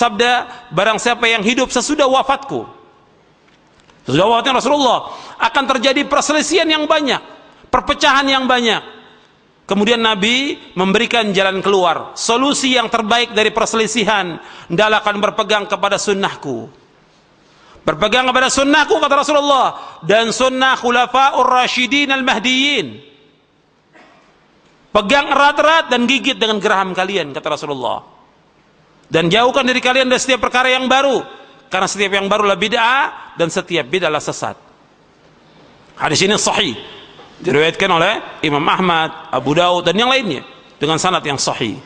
sabda, barang siapa yang hidup sesudah wafatku, sesudah wafatnya Rasulullah, akan terjadi perselisihan yang banyak, perpecahan yang banyak. Kemudian Nabi memberikan jalan keluar, solusi yang terbaik dari perselisihan, hendaklah akan berpegang kepada sunnahku. Berpegang kepada sunnahku, kata Rasulullah, dan sunnah khulafaur rasyidin al-mahdiyyin. Pegang erat-erat dan gigit dengan geraham kalian, kata Rasulullah. Dan jauhkan diri kalian dari setiap perkara yang baru, karena setiap yang baru adalah bid'ah dan setiap bid'ah adalah sesat. Hadis ini sahih, diriwayatkan oleh Imam Ahmad, Abu Daud dan yang lainnya dengan sanad yang sahih.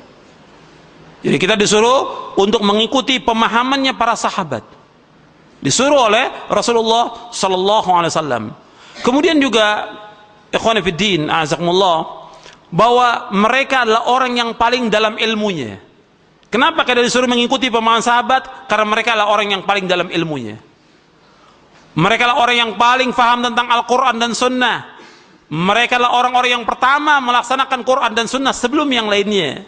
Jadi kita disuruh untuk mengikuti pemahamannya para sahabat, disuruh oleh Rasulullah sallallahu alaihi wasallam. Kemudian juga ikhwan fillah, azakumullah, bahwa mereka adalah orang yang paling dalam ilmunya. Kenapa kita disuruh mengikuti pemahaman sahabat? Karena mereka adalah orang yang paling dalam ilmunya. Mereka adalah orang yang paling faham tentang Al-Quran dan Sunnah. Mereka adalah orang-orang yang pertama melaksanakan Quran dan Sunnah sebelum yang lainnya.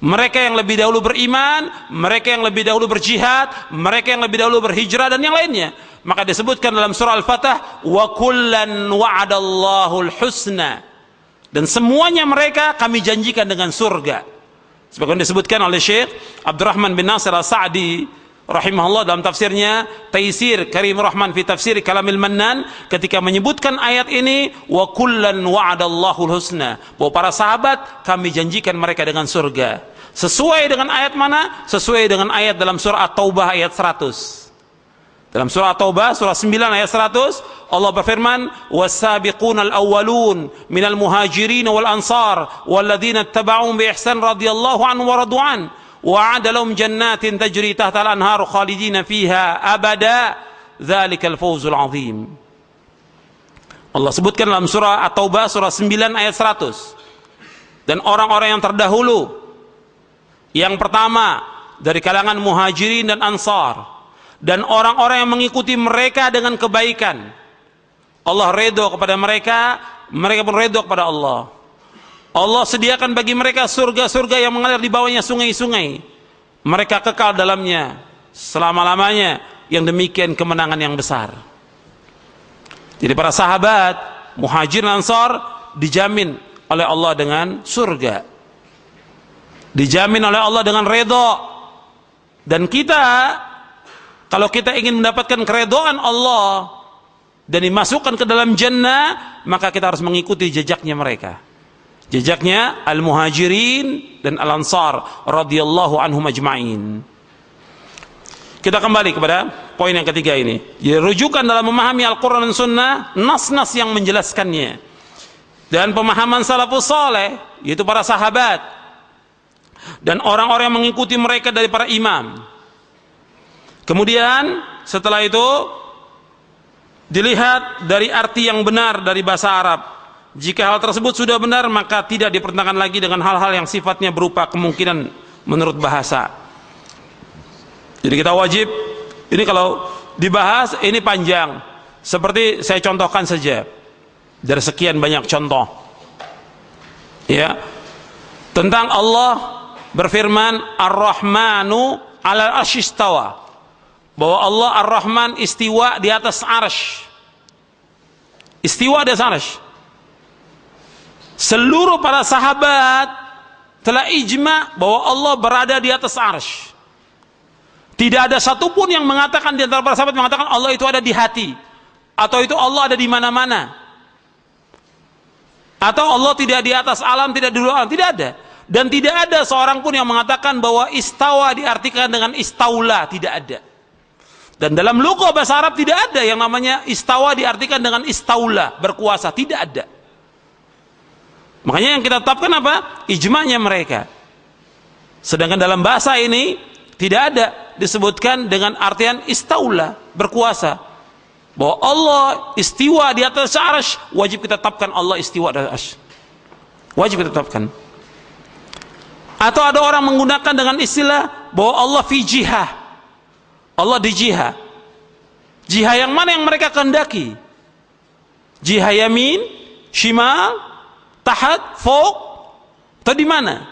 Mereka yang lebih dahulu beriman, mereka yang lebih dahulu berjihad, mereka yang lebih dahulu berhijrah dan yang lainnya. Maka disebutkan dalam surah Al-Fatah, wa kullan wa'adallahu al-husna, dan semuanya mereka kami janjikan dengan surga. Sebagaimana disebutkan oleh Syekh Abdurrahman bin Nasir As-Sa'di rahimahullah dalam tafsirnya Taisir Karimur Rahman fi Tafsir Kalamil Mannan, ketika menyebutkan ayat ini, wa kullan wa'adallahu al-husna, bahwa para sahabat kami janjikan mereka dengan surga. Sesuai dengan ayat mana? Sesuai dengan ayat dalam surah At-Taubah ayat 100. Dalam surah At-Taubah surah 9 ayat 100, Allah berfirman, was-sabiqunal awwalun minal muhajirin wal ansar walladzina ittaba'uhum bi ihsan radhiyallahu anhum wa radu'an wa'ada lahum jannatin tajri tahtal anharu khalidina fiha abada dzalikal fawzul azim. Allah sebutkan dalam surah At-Taubah surah 9 ayat 100, dan orang-orang yang terdahulu, yang pertama dari kalangan muhajirin dan ansar, dan orang-orang yang mengikuti mereka dengan kebaikan, Allah redha kepada mereka, mereka pun redha kepada Allah. Allah sediakan bagi mereka surga-surga yang mengalir di bawahnya sungai-sungai, mereka kekal dalamnya selama-lamanya, yang demikian kemenangan yang besar. Jadi para sahabat muhajir dan ansar dijamin oleh Allah dengan surga, dijamin oleh Allah dengan redha. Dan kita, kalau kita ingin mendapatkan keredhaan Allah dan dimasukkan ke dalam jannah, maka kita harus mengikuti jejaknya mereka, jejaknya al-muhajirin dan al-ansar radhiyallahu anhum ajma'in. Kita kembali kepada poin yang ketiga ini. Jadi rujukan dalam memahami Al-Quran dan Sunnah, nas-nas yang menjelaskannya, dan pemahaman salafus saleh, yaitu para sahabat dan orang-orang yang mengikuti mereka dari para imam. Kemudian setelah itu dilihat dari arti yang benar dari bahasa Arab. Jika hal tersebut sudah benar, maka tidak dipertentangkan lagi dengan hal-hal yang sifatnya berupa kemungkinan menurut bahasa. Jadi kita wajib, ini kalau dibahas ini panjang, seperti saya contohkan saja dari sekian banyak contoh, ya, tentang Allah berfirman Ar-Rahmanu 'alal 'arsy istawa, bahwa Allah Ar-Rahman istiwa di atas arsy. Istiwa di atas arsy. Seluruh para sahabat telah ijma bahwa Allah berada di atas arsy. Tidak ada satupun yang mengatakan di antara para sahabat mengatakan Allah itu ada di hati, atau itu Allah ada di mana-mana, atau Allah tidak di atas alam, tidak di luar alam. Tidak ada. Dan tidak ada seorang pun yang mengatakan bahwa istawa diartikan dengan istaula. Tidak ada. Dan dalam lugha bahasa Arab tidak ada yang namanya istawa diartikan dengan istaula, berkuasa. Tidak ada. Makanya yang kita tetapkan apa? Ijma'nya mereka. Sedangkan dalam bahasa ini tidak ada disebutkan dengan artian istaula, berkuasa. Bahwa Allah istiwa di atas arsy, wajib kita tetapkan Allah istiwa di atas arsy. Wajib kita tetapkan. Atau ada orang menggunakan dengan istilah bahwa Allah fi jihah, Allah di jihah. Jihah yang mana yang mereka kehendaki? Jihah yamin, shimal, tahat, fawq, atau di mana?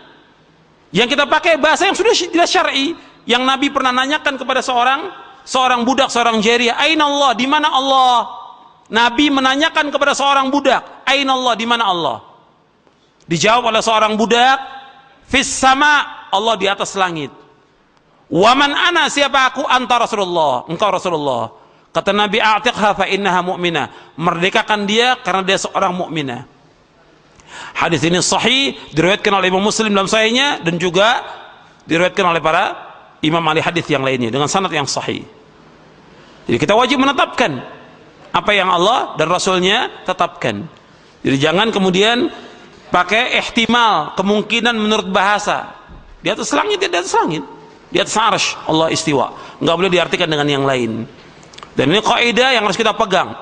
Yang kita pakai bahasa yang sudah tidak syar'i, Yang Nabi pernah nanyakan kepada seorang budak, seorang jariyah, "Aina Allah?" Di mana Allah? Nabi menanyakan kepada seorang budak, "Aina Allah?" Di mana Allah? Dijawab oleh seorang budak, "Fis sama." Allah di atas langit. "Waman ana?" Siapa aku? "Anta Rasulullah." Engkau Rasulullah. Kata Nabi, "A'tiqha fa innaha mu'minah." Merdekakan dia karena dia seorang mukminah. Hadis ini sahih, diriwayatkan oleh Imam Muslim dalam sahihnya, dan juga diriwayatkan oleh para imam ahli hadis yang lainnya dengan sanad yang sahih. Jadi kita wajib menetapkan apa yang Allah dan Rasulnya tetapkan. Jadi jangan kemudian pakai ihtimal, kemungkinan menurut bahasa. Di atas langit, di atas langit, di atas arsy Allah istiwa. Enggak boleh diartikan dengan yang lain. Dan ini kaidah yang harus kita pegang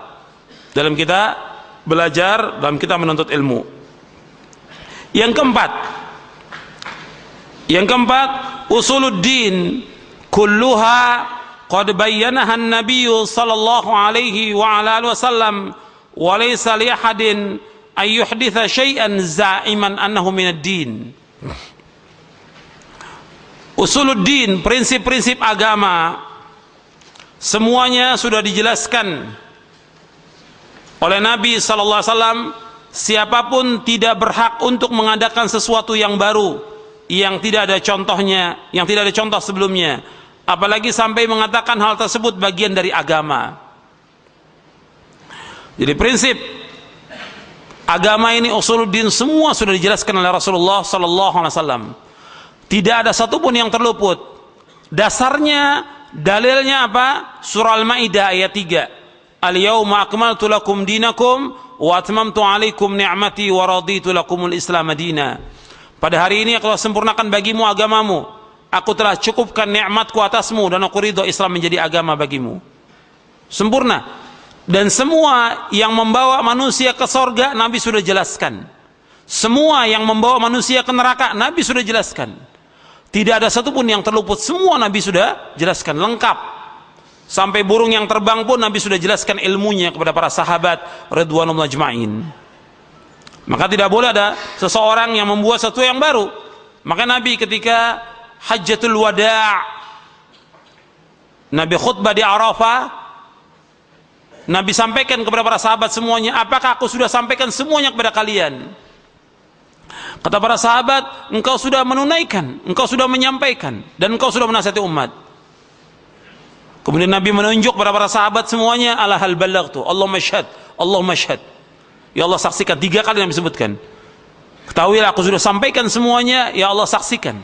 dalam kita belajar, dalam kita menuntut ilmu. Yang keempat, usuluddin kulluha qad bayyanaha an-nabiy sallallahu alaihi wa ala alihi wasallam wa laysa li ahadin ay yuhditha syai'an za'iman annahu minad din. Usuluddin, prinsip-prinsip agama, semuanya sudah dijelaskan oleh Nabi sallallahu alaihi wasallam. Siapapun tidak berhak untuk mengadakan sesuatu yang baru, yang tidak ada contohnya, yang tidak ada contoh sebelumnya, apalagi sampai mengatakan hal tersebut bagian dari agama. Jadi prinsip agama ini, usuluddin, semua sudah dijelaskan oleh Rasulullah sallallahu alaihi wasallam. Tidak ada satupun yang terluput. Dasarnya, dalilnya apa? Surah Al-Maidah ayat 3. Al-yawma akmaltu lakum dinakum wa atmamtu alaikum ni'mati wa raditu lakumul Islam madina. Pada hari ini aku telah sempurnakan bagimu agamamu. Aku telah cukupkan nikmatku atasmu dan aku ridho Islam menjadi agama bagimu. Sempurna. Dan semua yang membawa manusia ke surga Nabi sudah jelaskan. Semua yang membawa manusia ke neraka Nabi sudah jelaskan. Tidak ada satupun yang terluput. Semua Nabi sudah jelaskan lengkap. Sampai burung yang terbang pun Nabi sudah jelaskan ilmunya kepada para sahabat ridwanullah ajma'in. Maka tidak boleh ada seseorang yang membuat sesuatu yang baru. Maka Nabi ketika Hajjatul Wada', Nabi khutbah di Arafah, Nabi sampaikan kepada para sahabat semuanya, "Apakah aku sudah sampaikan semuanya kepada kalian?" Kata para sahabat, "Engkau sudah menunaikan, engkau sudah menyampaikan, dan engkau sudah menasihati umat." Kemudian Nabi menunjuk kepada para sahabat semuanya, "Ala hal ballaghtu, Allahumma syhad, Allahumma syhad." Ya Allah saksikan, 3 kali Nabi sebutkan. Ketahuilah aku sudah sampaikan semuanya, ya Allah saksikan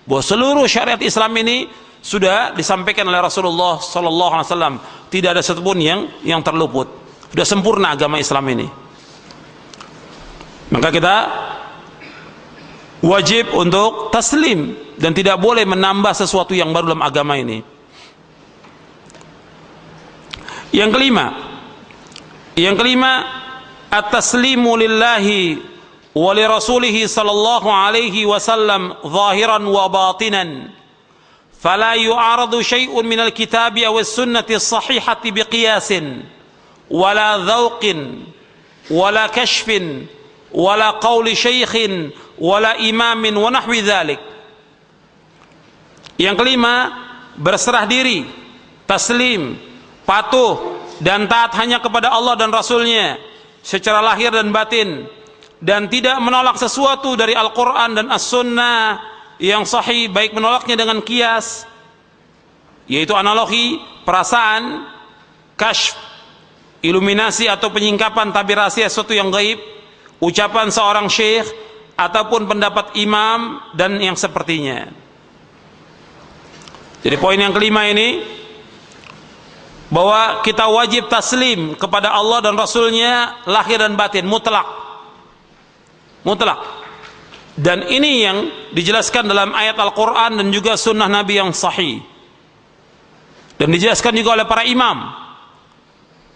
bahwa seluruh syariat Islam ini sudah disampaikan oleh Rasulullah sallallahu alaihi wasallam. Tidak ada satupun yang terluput. Sudah sempurna agama Islam ini. Maka kita wajib untuk taslim dan tidak boleh menambah sesuatu yang baru dalam agama ini. Yang kelima, at-taslimu lillahi wa li rasulih sallallahu alaihi wasallam zahiran wa batinan. Fala yu'aradu syai'un minal kitabi aw as-sunnati as-sahihati biqiyasin wala dhauqin wala kashfin wala qawli syaikhin wala imamin wa nahwi dhalik. Yang kelima, berserah diri, taslim, patuh dan taat hanya kepada Allah dan Rasulnya secara lahir dan batin, dan tidak menolak sesuatu dari Al-Quran dan As-Sunnah yang sahih, baik menolaknya dengan kias, yaitu analogi, perasaan, kasyf, iluminasi atau penyingkapan tabir rahasia sesuatu yang gaib, ucapan seorang syekh ataupun pendapat imam dan yang sepertinya. Jadi poin yang kelima ini, bahwa kita wajib taslim kepada Allah dan Rasulnya lahir dan batin, mutlak. Dan ini yang dijelaskan dalam ayat Al-Quran dan juga sunnah Nabi yang sahih, dan dijelaskan juga oleh para imam.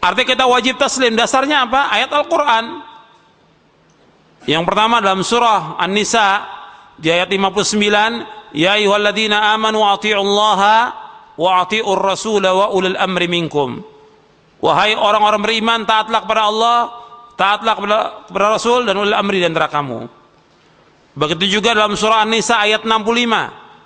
Artinya kita wajib taslim, dasarnya apa? Ayat Al-Quran. Yang pertama dalam surah An-Nisa di ayat 59, "Ya ayyuhalladzina amanu ati'ullaha wa ati'ur rasul wa ulil amri minkum." Wahai orang-orang beriman, taatlah kepada Allah, taatlah kepada Rasul dan ulil amri di antara kamu. Begitu juga dalam surah An-Nisa ayat 65,